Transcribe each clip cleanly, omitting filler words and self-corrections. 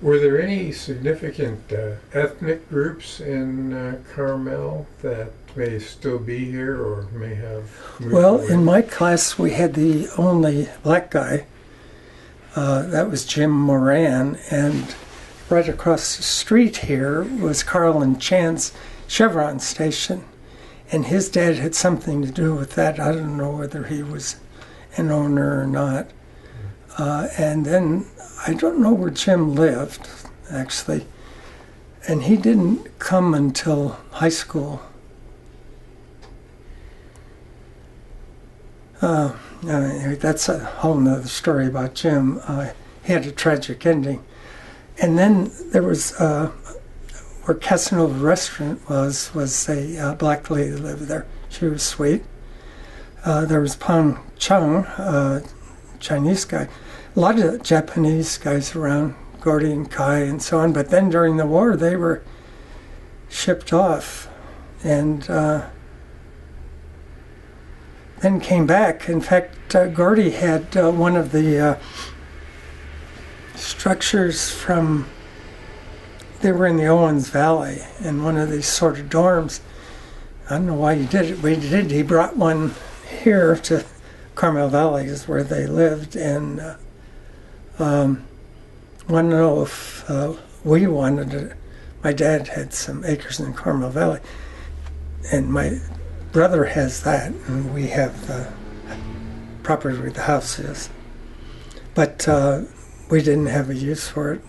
Were there any significant ethnic groups in Carmel that may still be here or may have moved Well, away? in my class, we had the only black guy. That was Jim Moran, and right across the street here was Carl and Chan's Chevron station, and his dad had something to do with that. I don't know whether he was an owner or not. And then I don't know where Jim lived, actually, and he didn't come until high school. That's a whole nother story about Jim. He had a tragic ending. And then there was, where Casanova Restaurant was a black lady that lived there. She was sweet. There was Pang Chung, Chinese guy. A lot of Japanese guys around, Gordy and Kai and so on. But then during the war, they were shipped off. And then came back. In fact, Gordy had one of the structures from, they were in the Owens Valley, in one of these sort of dorms. I don't know why he did it, but he did. He brought one here to Carmel Valley, is where they lived, and want to know if we wanted it. My dad had some acres in Carmel Valley, and my brother has that, and we have the property where the house is. But we didn't have a use for it.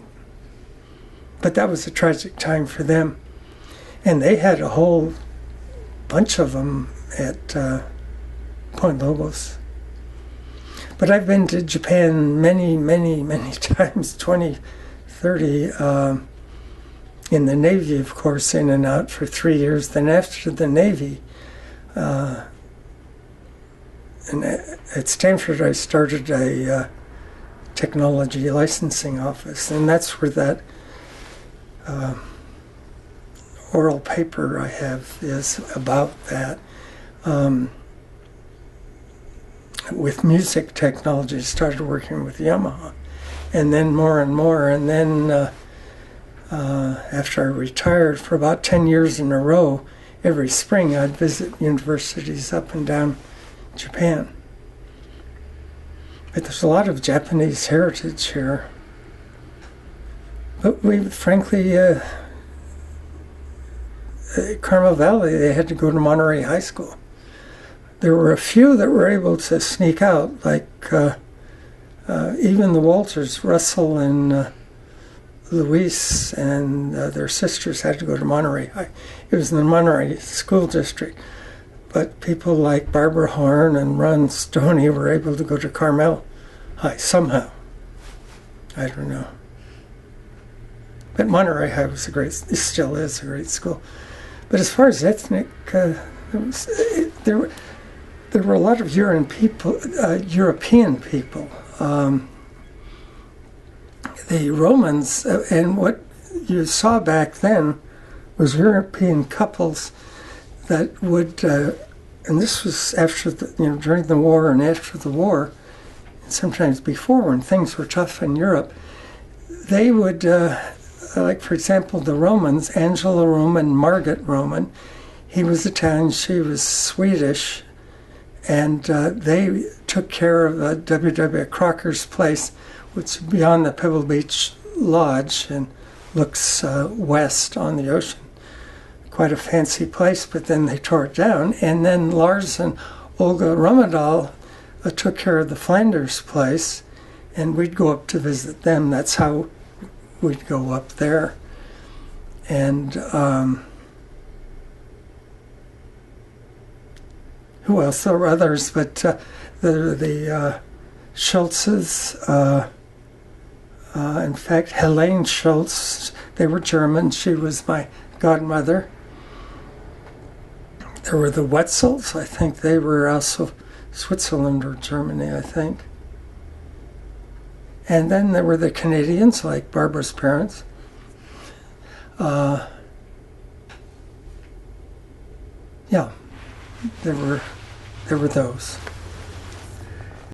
But that was a tragic time for them. And they had a whole bunch of them at Point Lobos. But I've been to Japan many, many, many times, 20, 30, in the Navy, of course, in and out for 3 years. Then after the Navy, and at Stanford, I started a technology licensing office, and that's where that oral paper I have is about that. With music technology, started working with Yamaha, and then more and more, and then after I retired for about 10 years in a row, every spring I'd visit universities up and down Japan. But there's a lot of Japanese heritage here. But we, frankly, Carmel Valley, they had to go to Monterey High School. There were a few that were able to sneak out, like even the Walters, Russell and Luis and their sisters had to go to Monterey High. It was in the Monterey School District. But people like Barbara Horn and Ron Stoney were able to go to Carmel High somehow. I don't know. But Monterey High was it still is a great school. But as far as ethnic, there were a lot of European people. The Romans, and what you saw back then was European couples that would, and this was after during the war and after the war, and sometimes before when things were tough in Europe, they would, like for example, the Romans, Angela Roman, Margit Roman, he was Italian, she was Swedish, and they took care of W.W. Crocker's place, which is beyond the Pebble Beach Lodge and looks west on the ocean. Quite a fancy place, but then they tore it down. And then Lars and Olga Romadal took care of the Flanders place, and we'd go up to visit them. That's how we'd go up there. And who else? There were others, but the Schultzes, in fact, Helene Schultz, they were German. She was my godmother. There were the Wetzels. I think they were also Switzerland or Germany, I think. And then there were the Canadians, like Barbara's parents. Yeah, there were those.